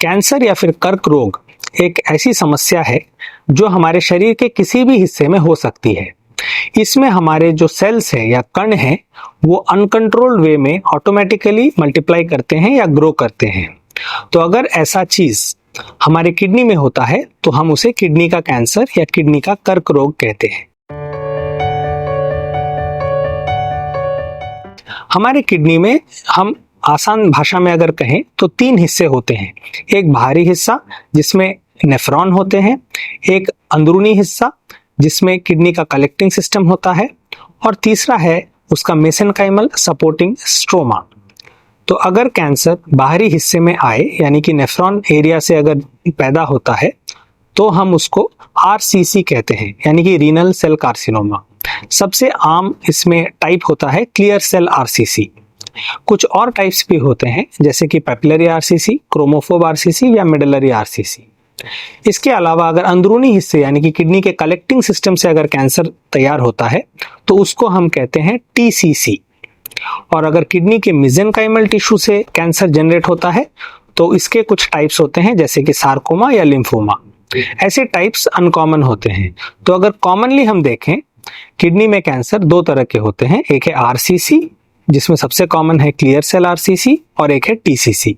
Cancer या फिर कर्क रोग एक ऐसी समस्या है जो हमारे शरीर के किसी भी हिस्से में हो सकती है। इसमें हमारे जो सेल्स है या कण हैं वो अनकंट्रोल्ड वे में ऑटोमेटिकली मल्टीप्लाई करते हैं या ग्रो करते हैं। तो अगर ऐसा चीज हमारे किडनी में होता है तो हम उसे किडनी का कैंसर या किडनी का कर्क रोग कहते हैं। हमारे किडनी में हम आसान भाषा में अगर कहें तो 3 हिस्से होते हैं। एक बाहरी हिस्सा जिसमें नेफ्रॉन होते हैं, एक अंदरूनी हिस्सा जिसमें किडनी का कलेक्टिंग सिस्टम होता है, और तीसरा है उसका मेसेनकाइमल सपोर्टिंग स्ट्रोमा। तो अगर कैंसर बाहरी हिस्से में आए यानी कि नेफ्रॉन एरिया से अगर पैदा होता है तो हम उसको RCC कहते हैं, यानी कि रीनल सेल कार्सिनोमा। सबसे आम इसमें टाइप होता है क्लियर सेल RCC। कुछ और टाइप्स भी होते हैं जैसे कि पैपिलरी RCC, क्रोमोफोब RCC या मेडलरी RCC। इसके अलावा अगर अंदरूनी हिस्से यानी कि किडनी के कलेक्टिंग सिस्टम से अगर कैंसर तैयार होता है तो उसको हम कहते हैं TCC। और अगर किडनी के मेसेनकाइमल टिश्यू से कैंसर जनरेट होता है तो इसके कुछ टाइप्स होते हैं जैसे कि सार्कोमा या लिम्फोमा। ऐसे टाइप्स अनकॉमन होते हैं। तो अगर कॉमनली हम देखें किडनी में कैंसर 2 तरह के होते हैं, एक है RCC जिसमें सबसे कॉमन है क्लियर सेल RCC और एक है TCC।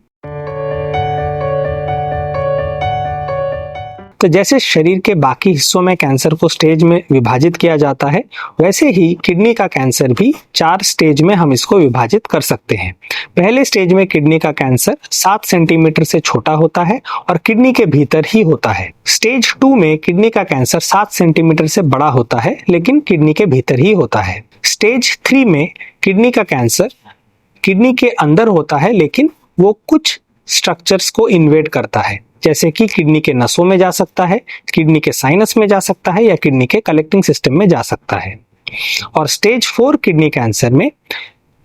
तो जैसे शरीर के बाकी हिस्सों में कैंसर को स्टेज में विभाजित किया जाता है वैसे ही किडनी का कैंसर भी 4 स्टेज में हम इसको विभाजित कर सकते हैं। पहले स्टेज में किडनी का कैंसर 7 सेंटीमीटर से छोटा होता है और किडनी के भीतर ही होता है। स्टेज 2 में किडनी का कैंसर 7 सेंटीमीटर से बड़ा होता है लेकिन किडनी के भीतर ही होता है। स्टेज 3 में किडनी का कैंसर किडनी के अंदर होता है लेकिन वो कुछ स्ट्रक्चर्स को इन्वेड करता है, जैसे कि किडनी के नसों में जा सकता है, किडनी के साइनस में जा सकता है या किडनी के कलेक्टिंग सिस्टम में जा सकता है। और स्टेज 4 किडनी कैंसर में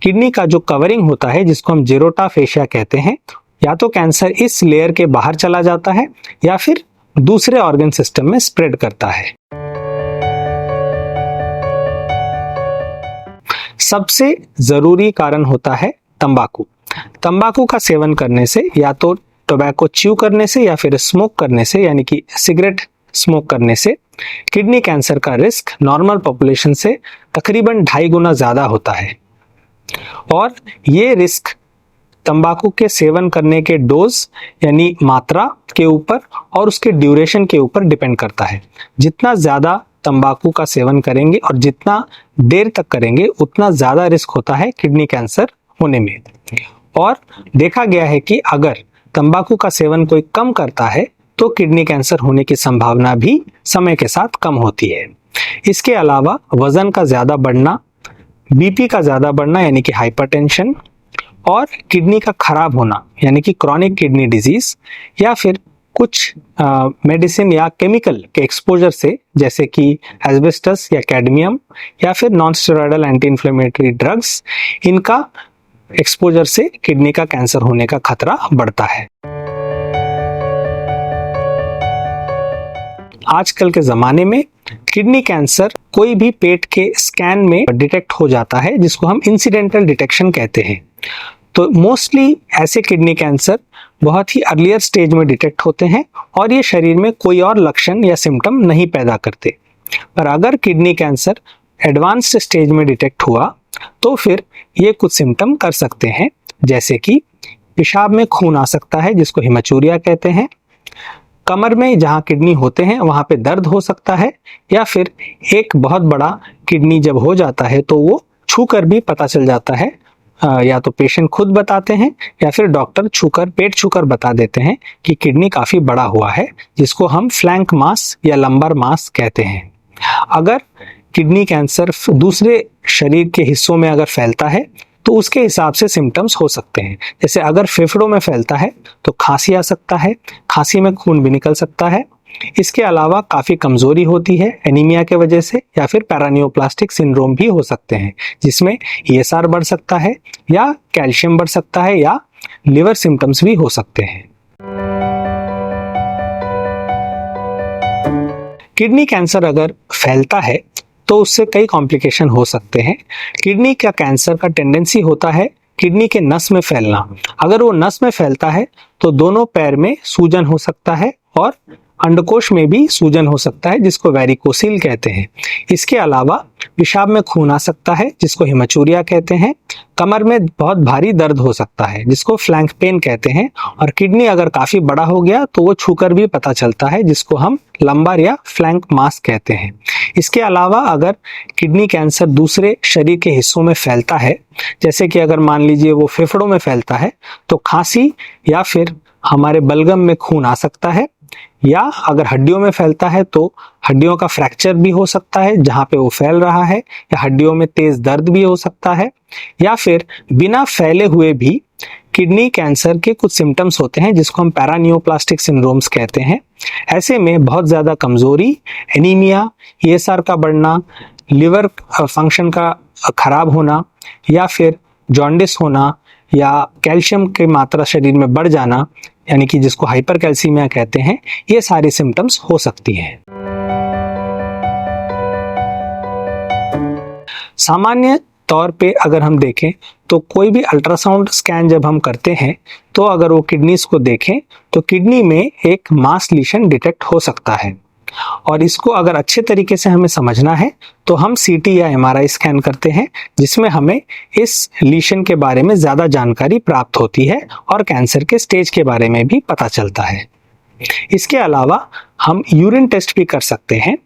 किडनी का जो कवरिंग होता है जिसको हम जेरोटा फेशिया कहते हैं, या तो कैंसर इस लेयर के बाहर चला जाता है या फिर दूसरे ऑर्गन सिस्टम में स्प्रेड करता है। सबसे जरूरी कारण होता है तंबाकू। तंबाकू का सेवन करने से या तो टोबैको च्यू करने से या फिर स्मोक करने से यानी कि सिगरेट स्मोक करने से किडनी कैंसर का रिस्क नॉर्मल पॉपुलेशन से तकरीबन 2.5 गुना ज्यादा होता है। और ये रिस्क तंबाकू के सेवन करने के डोज यानी मात्रा के ऊपर और उसके ड्यूरेशन के ऊपर डिपेंड करता है। जितना ज्यादा तंबाकू का सेवन करेंगे और जितना देर तक करेंगे उतना ज्यादा रिस्क होता है किडनी कैंसर होने में। और देखा गया है कि अगर तंबाकू का सेवन कोई कम करता है तो किडनी कैंसर होने की संभावना भी समय के साथ कम होती है। इसके अलावा वजन का ज्यादा बढ़ना, बीपी का ज्यादा बढ़ना यानी कि हाइपरटेंशन, और किडनी का खराब होना यानी कि क्रॉनिक किडनी डिजीज, या फिर कुछ मेडिसिन या केमिकल के एक्सपोजर से जैसे कि एस्बेस्टस या कैडमियम या फिर non steroidal anti inflammatory drugs, इनका एक्सपोजर से किडनी का कैंसर होने का खतरा बढ़ता है। आजकल के जमाने में किडनी कैंसर कोई भी पेट के स्कैन में डिटेक्ट हो जाता है जिसको हम इंसिडेंटल डिटेक्शन कहते हैं। तो मोस्टली ऐसे किडनी कैंसर बहुत ही अर्लियर स्टेज में डिटेक्ट होते हैं और ये शरीर में कोई और लक्षण या सिम्टम नहीं पैदा करते। पर अगर किडनी कैंसर एडवांस्ड स्टेज में डिटेक्ट हुआ तो फिर ये कुछ सिम्टम कर सकते हैं, जैसे कि पेशाब में खून आ सकता है जिसको हेमाचूरिया कहते हैं, कमर में जहां किडनी होते हैं वहां पे दर्द हो सकता है, या फिर एक बहुत बड़ा किडनी जब हो जाता है तो वो छूकर भी पता चल जाता है, या तो पेशेंट खुद बताते हैं या फिर डॉक्टर छूकर पेट छूकर बता देते हैं कि किडनी काफी बड़ा हुआ है, जिसको हम फ्लैंक मास या लंबर मास कहते हैं। अगर किडनी कैंसर दूसरे शरीर के हिस्सों में अगर फैलता है तो उसके हिसाब से सिम्टम्स हो सकते हैं। जैसे अगर फेफड़ों में फैलता है तो खांसी आ सकता है, खांसी में खून भी निकल सकता है। इसके अलावा काफी कमजोरी होती है एनीमिया के वजह से, या फिर पैरानियोप्लास्टिक सिंड्रोम भी हो सकते हैं जिसमें ESR बढ़ सकता है या कैल्शियम बढ़ सकता है या लिवर सिम्टम्स भी हो सकते हैं। किडनी कैंसर अगर फैलता है तो उससे कई कॉम्प्लिकेशन हो सकते हैं। किडनी का कैंसर का टेंडेंसी होता है किडनी के नस में फैलना। अगर वो नस में फैलता है तो दोनों पैर में सूजन हो सकता है और अंडकोश में भी सूजन हो सकता है, जिसको वेरिकोसिल कहते हैं। इसके अलावा पेशाब में खून आ सकता है, जिसको हेमाचूरिया कहते हैं। कमर में बहुत भारी दर्द हो सकता है, जिसको फ्लैंक पेन कहते हैं। और किडनी अगर काफी बड़ा हो गया तो वो छूकर भी पता चलता है, जिसको हम लंबार या फ्लैंक मास कहते हैं। इसके अलावा अगर किडनी कैंसर दूसरे शरीर के हिस्सों में फैलता है, जैसे कि अगर मान लीजिए वो फेफड़ों में फैलता है, तो खांसी या फिर हमारे बलगम में खून आ सकता है। या अगर हड्डियों में फैलता है तो हड्डियों का फ्रैक्चर भी हो सकता है जहां पे वो फैल रहा है, या हड्डियों में तेज दर्द भी हो सकता है। या फिर बिना फैले हुए भी किडनी कैंसर के कुछ सिम्टम्स होते हैं, जिसको हम पैरानियोप्लास्टिक सिंड्रोम्स कहते हैं। ऐसे में बहुत ज्यादा कमजोरी, एनीमिया, ESR का बढ़ना, लिवर फंक्शन का खराब होना, या फिर जॉन्डिस होना, या कैल्शियम की मात्रा शरीर में बढ़ जाना, यानी कि जिसको हाइपरकैल्सीमिया कहते हैं, ये सारी सिम्टम्स हो सकती हैं। सामान्य तौर पे अगर हम देखें तो कोई भी अल्ट्रासाउंड स्कैन जब हम करते हैं तो अगर वो किडनीज को देखें तो किडनी में एक मास लीशन डिटेक्ट हो सकता है। और इसको अगर अच्छे तरीके से हमें समझना है तो हम CT या MRI स्कैन करते हैं, जिसमें हमें इस लीशन के बारे में ज्यादा जानकारी प्राप्त होती है और कैंसर के स्टेज के बारे में भी पता चलता है। इसके अलावा हम यूरिन टेस्ट भी कर सकते हैं।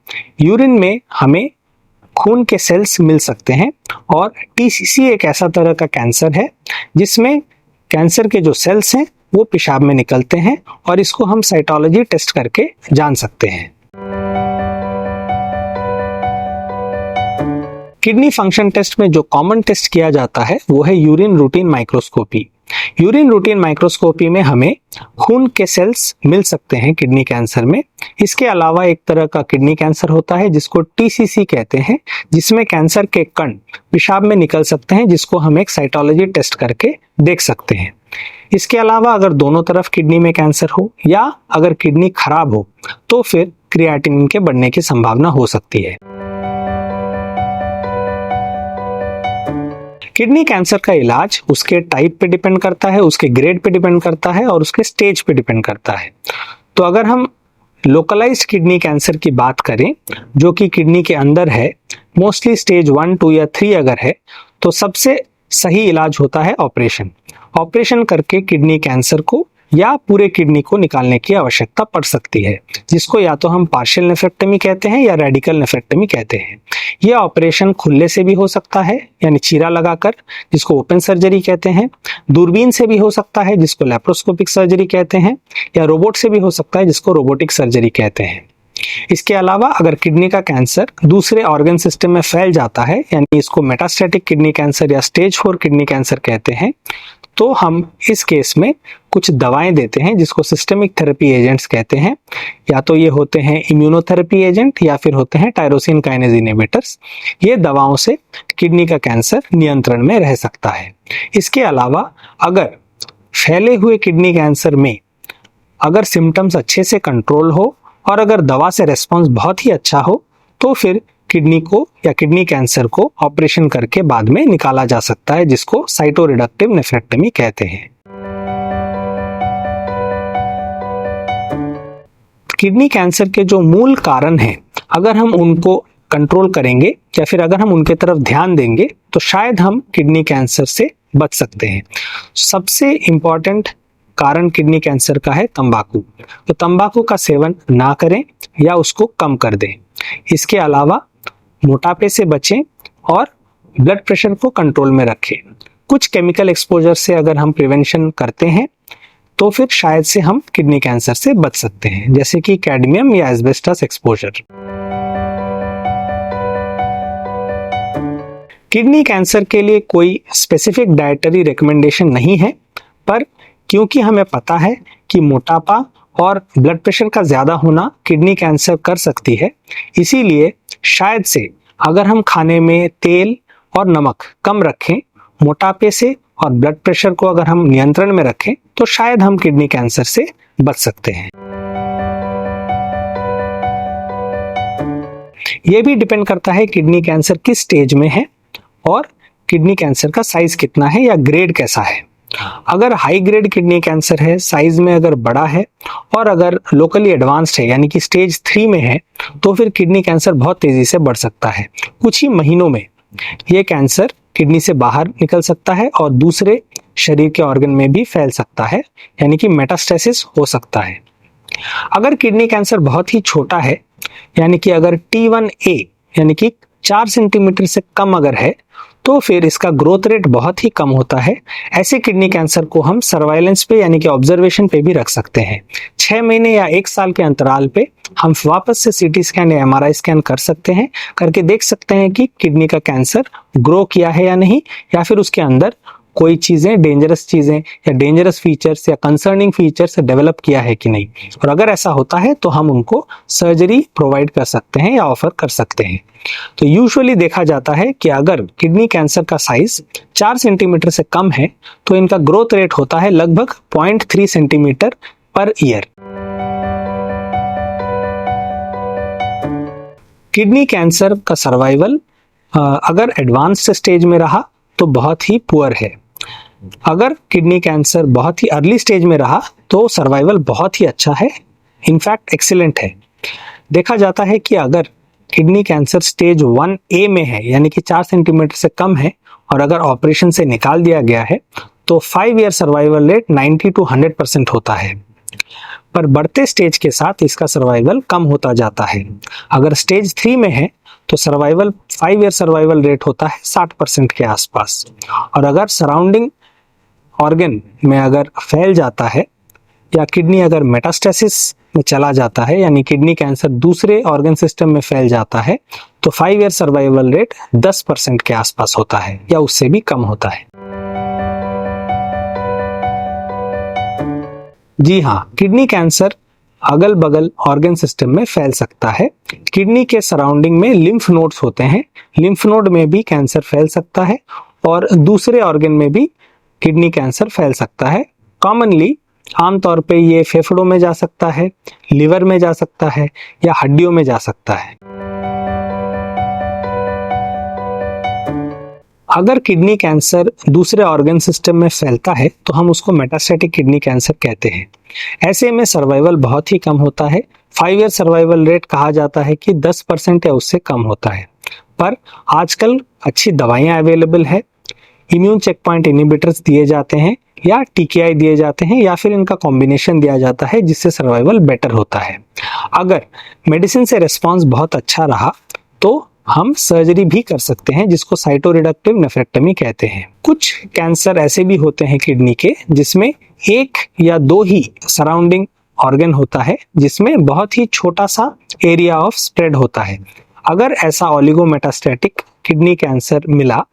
यूरिन में हमें खून के सेल्स मिल सकते हैं, और TCC एक ऐसा तरह का कैंसर है जिसमें कैंसर के जो सेल्स हैं वो पेशाब में निकलते हैं, और इसको हम साइटोलॉजी टेस्ट करके जान सकते हैं। किडनी फंक्शन टेस्ट में जो कॉमन टेस्ट किया जाता है वो है urine routine microscopy. Urine routine microscopy में हमें खून के सेल्स मिल सकते हैं किडनी कैंसर में। इसके अलावा एक तरह का किडनी कैंसर होता है जिसको TCC कहते हैं, जिसमें कैंसर के कण पेशाब में निकल सकते हैं, जिसको हम एक साइटोलॉजी टेस्ट करके देख सकते हैं। इसके अलावा अगर दोनों तरफ किडनी में कैंसर हो या अगर किडनी खराब हो तो फिर क्रिएटिनिन के बढ़ने की संभावना हो सकती है। किडनी कैंसर का इलाज उसके टाइप पे डिपेंड करता है, उसके ग्रेड पे डिपेंड करता है और उसके स्टेज पे डिपेंड करता है। तो अगर हम लोकलाइज्ड किडनी कैंसर की बात करें जो कि किडनी के अंदर है, मोस्टली स्टेज 1, 2 या 3 अगर है, तो सबसे सही इलाज होता है ऑपरेशन। ऑपरेशन करके किडनी कैंसर को या पूरे किडनी को निकालने की आवश्यकता पड़ सकती है, जिसको या तो हम पार्शियल नेफ्रेक्टमी कहते हैं या रेडिकल नेफ्रेक्टमी कहते हैं। यह ऑपरेशन खुले से भी हो सकता है, यानी चीरा लगाकर, जिसको ओपन सर्जरी कहते हैं। दूरबीन से भी हो सकता है, जिसको लैप्रोस्कोपिक सर्जरी कहते हैं, या रोबोट से भी हो सकता है, जिसको रोबोटिक सर्जरी कहते हैं। इसके अलावा अगर किडनी का कैंसर दूसरे ऑर्गन सिस्टम में फैल जाता है, यानी इसको मेटास्टेटिक किडनी कैंसर या स्टेज 4 किडनी कैंसर कहते हैं, तो हम इस केस में कुछ दवाएं देते हैं जिसको सिस्टेमिक थेरेपी एजेंट्स कहते हैं। या तो ये होते हैं इम्यूनोथेरेपी एजेंट या फिर होते हैं टायरोसिन काइनेज इनहिबिटर्स। ये दवाओं से किडनी का कैंसर नियंत्रण में रह सकता है। इसके अलावा अगर फैले हुए किडनी कैंसर में अगर सिम्टम्स अच्छे से कंट्रोल हो और अगर दवा से रेस्पॉन्स बहुत ही अच्छा हो तो फिर किडनी को या किडनी कैंसर को ऑपरेशन करके बाद में निकाला जा सकता है, जिसको साइटोरिडक्टिव नेफ्रेक्टमी कहते हैं। किडनी कैंसर के जो मूल कारण हैं, अगर हम उनको कंट्रोल करेंगे या फिर अगर हम उनके तरफ ध्यान देंगे तो शायद हम किडनी कैंसर से बच सकते हैं। सबसे इंपॉर्टेंट कारण किडनी कैंसर का है तंबाकू। तो तंबाकू का सेवन ना करें या उसको कम कर दें। इसके अलावा मोटापे से बचें और ब्लड प्रेशर को कंट्रोल में रखें। कुछ केमिकल एक्सपोजर से अगर हम प्रिवेंशन करते हैं तो फिर शायद से हम किडनी कैंसर से बच सकते हैं, जैसे कि कैडमियम या एस्बेस्टस एक्सपोजर। किडनी कैंसर के लिए कोई स्पेसिफिक डाइटरी रिकमेंडेशन नहीं है, पर क्योंकि हमें पता है कि मोटापा और ब्लड प्रेशर का ज्यादा होना किडनी कैंसर कर सकती है, इसीलिए शायद से अगर हम खाने में तेल और नमक कम रखें, मोटापे से और ब्लड प्रेशर को अगर हम नियंत्रण में रखें तो शायद हम किडनी कैंसर से बच सकते हैं। यह भी डिपेंड करता है किडनी कैंसर किस स्टेज में है और किडनी कैंसर का साइज कितना है या ग्रेड कैसा है। अगर हाई ग्रेड किडनी कैंसर है, साइज में अगर बड़ा है और अगर लोकली एडवांस्ड है यानी कि स्टेज 3 में है, तो फिर किडनी कैंसर बहुत तेजी से बढ़ सकता है। कुछ ही महीनों में ये कैंसर किडनी से बाहर निकल सकता है और दूसरे शरीर के ऑर्गन में भी फैल सकता है, यानी कि मेटास्टेसिस हो सकता है। अगर किडनी कैंसर बहुत ही छोटा है, यानी कि अगर T1A यानी कि 4 सेंटीमीटर से कम अगर है, तो फिर इसका ग्रोथ रेट बहुत ही कम होता है। ऐसे किडनी कैंसर को हम सर्वाइलेंस पे यानी कि ऑब्जर्वेशन पे भी रख सकते हैं। 6 महीने या 1 साल के अंतराल पे हम वापस से सीटी स्कैन या MRI स्कैन कर सकते हैं, करके देख सकते हैं कि किडनी का कैंसर ग्रो किया है या नहीं, या फिर उसके अंदर कोई चीजें, डेंजरस चीजें या डेंजरस फीचर्स या कंसर्निंग फीचर्स डेवलप किया है कि नहीं। और अगर ऐसा होता है तो हम उनको सर्जरी प्रोवाइड कर सकते हैं या ऑफर कर सकते हैं। तो यूजुअली देखा जाता है कि अगर किडनी कैंसर का साइज 4 सेंटीमीटर से कम है तो इनका ग्रोथ रेट होता है लगभग 0.3 centimetre per year. Kidney cancer का सर्वाइवल अगर एडवांस्ड स्टेज में रहा तो बहुत ही पुअर है। अगर किडनी कैंसर बहुत ही अर्ली स्टेज में रहा तो सर्वाइवल बहुत ही अच्छा है, इनफैक्ट एक्सीलेंट है। देखा जाता है कि अगर किडनी कैंसर स्टेज 1A में है यानी कि 4 सेंटीमीटर से कम है और अगर ऑपरेशन से निकाल दिया गया है तो 5 ईयर सर्वाइवल रेट 90 to 100% होता है। पर बढ़ते स्टेज के साथ इसका सर्वाइवल कम होता जाता है। अगर स्टेज 3 में है तो 5 ईयर सर्वाइवल रेट होता है 60% के आसपास। और अगर सराउंडिंग ऑर्गन में अगर फैल जाता है या किडनी अगर मेटास्टेसिस में चला जाता है यानी किडनी कैंसर दूसरे ऑर्गन सिस्टम में फैल जाता है तो 5 ईयर सर्वाइवल रेट 10% के आसपास होता है या उससे भी कम होता है। जी हाँ, किडनी कैंसर अगल बगल ऑर्गन सिस्टम में फैल सकता है। किडनी के सराउंडिंग में लिम्फ नोड्स होते हैं, लिम्फ नोड में भी कैंसर फैल सकता है और दूसरे ऑर्गन में भी किडनी कैंसर फैल सकता है। कॉमनली आमतौर पे ये फेफड़ों में जा सकता है, लिवर में जा सकता है या हड्डियों में जा सकता है। अगर किडनी कैंसर दूसरे ऑर्गन सिस्टम में फैलता है तो हम उसको मेटास्टेटिक किडनी कैंसर कहते हैं। ऐसे में सर्वाइवल बहुत ही कम होता है। 5 ईयर सर्वाइवल रेट कहा जाता है कि 10% या उससे कम होता है। पर आजकल अच्छी दवाइयां अवेलेबल है, इम्यून चेक पॉइंट इनहिबिटर्स दिए जाते हैं या TKI दिए जाते हैं या फिर इनका कॉम्बिनेशन दिया जाता है जिससे सर्वाइवल बेटर होता है। अगर मेडिसिन से रिस्पॉन्स बहुत अच्छा रहा तो हम सर्जरी भी कर सकते हैं जिसको साइटोरिडक्टिव नेफ्रेक्टमी कहते हैं। कुछ कैंसर ऐसे भी होते हैं किडनी के जिसमें 1 या 2 ही सराउंडिंग ऑर्गन होता है जिसमें बहुत ही छोटा सा एरिया ऑफ स्प्रेड होता है। अगर ऐसा ओलिगोमेटास्टेटिक किडनी कैंसर मिला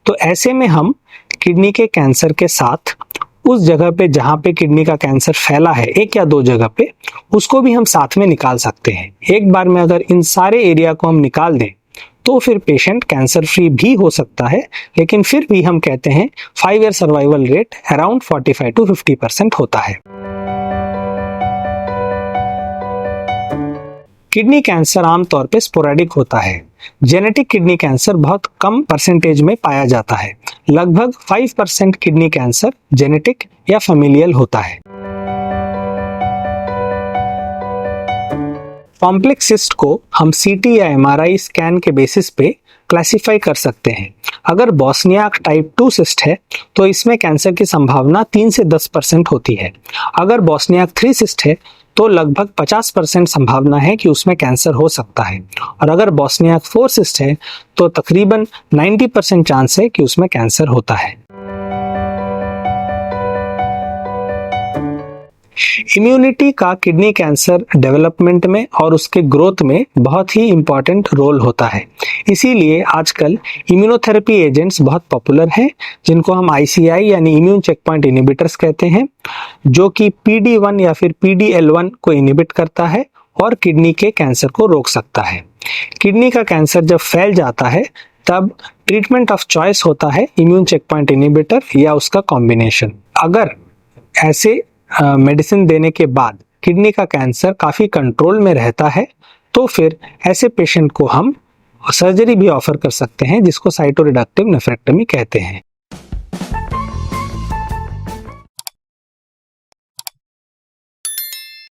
तो ऐसे में हम किडनी के कैंसर के साथ उस जगह पे जहाँ पे किडनी का कैंसर फैला है 1 या 2 जगह पे, उसको भी हम साथ में निकाल सकते हैं। एक बार में अगर इन सारे एरिया को हम निकाल दें तो फिर पेशेंट कैंसर फ्री भी हो सकता है, लेकिन फिर भी हम कहते हैं 5 year survival rate around 45 to 50% होता है। किडनी कैंसर आमतौर पे स्पोरेडिक होता है। जेनेटिक किडनी कैंसर बहुत कम परसेंटेज में पाया जाता है। लगभग 5% किडनी कैंसर जेनेटिक या फैमिलियल होता है। कॉम्प्लेक्स सिस्ट को हम CT या MRI स्कैन के बेसिस पे क्लासिफाई कर सकते हैं। अगर बोस्नियाक टाइप 2 सिस्ट है तो इसमें कैंसर की संभावना 3 से 10% होती है। अगर बोस्नियाक 3 सिस्ट है तो लगभग 50% संभावना है कि उसमें कैंसर हो सकता है। और अगर बोस्नियाक 4 सिस्ट है तो तकरीबन 90% चांस है कि उसमें कैंसर होता है। इम्यूनिटी का किडनी कैंसर डेवलपमेंट में और उसके ग्रोथ में बहुत ही इंपॉर्टेंट रोल होता है। इसीलिए आजकल इम्यूनोथेरेपी एजेंट्स बहुत पॉपुलर हैं जिनको हम ICI यानी इम्यून चेक पॉइंट इनहिबिटर्स कहते हैं, जो कि PD1 या फिर PDL1 को इनहिबिट करता है और किडनी के कैंसर को रोक सकता है। किडनी का कैंसर जब फैल जाता है तब ट्रीटमेंट ऑफ चॉइस होता है इम्यून चेक पॉइंट इनहिबिटर या उसका कॉम्बिनेशन। अगर ऐसे मेडिसिन देने के बाद किडनी का कैंसर काफ़ी कंट्रोल में रहता है तो फिर ऐसे पेशेंट को हम सर्जरी भी ऑफर कर सकते हैं जिसको साइटोरिडक्टिव नेफ्रेक्टमी कहते हैं।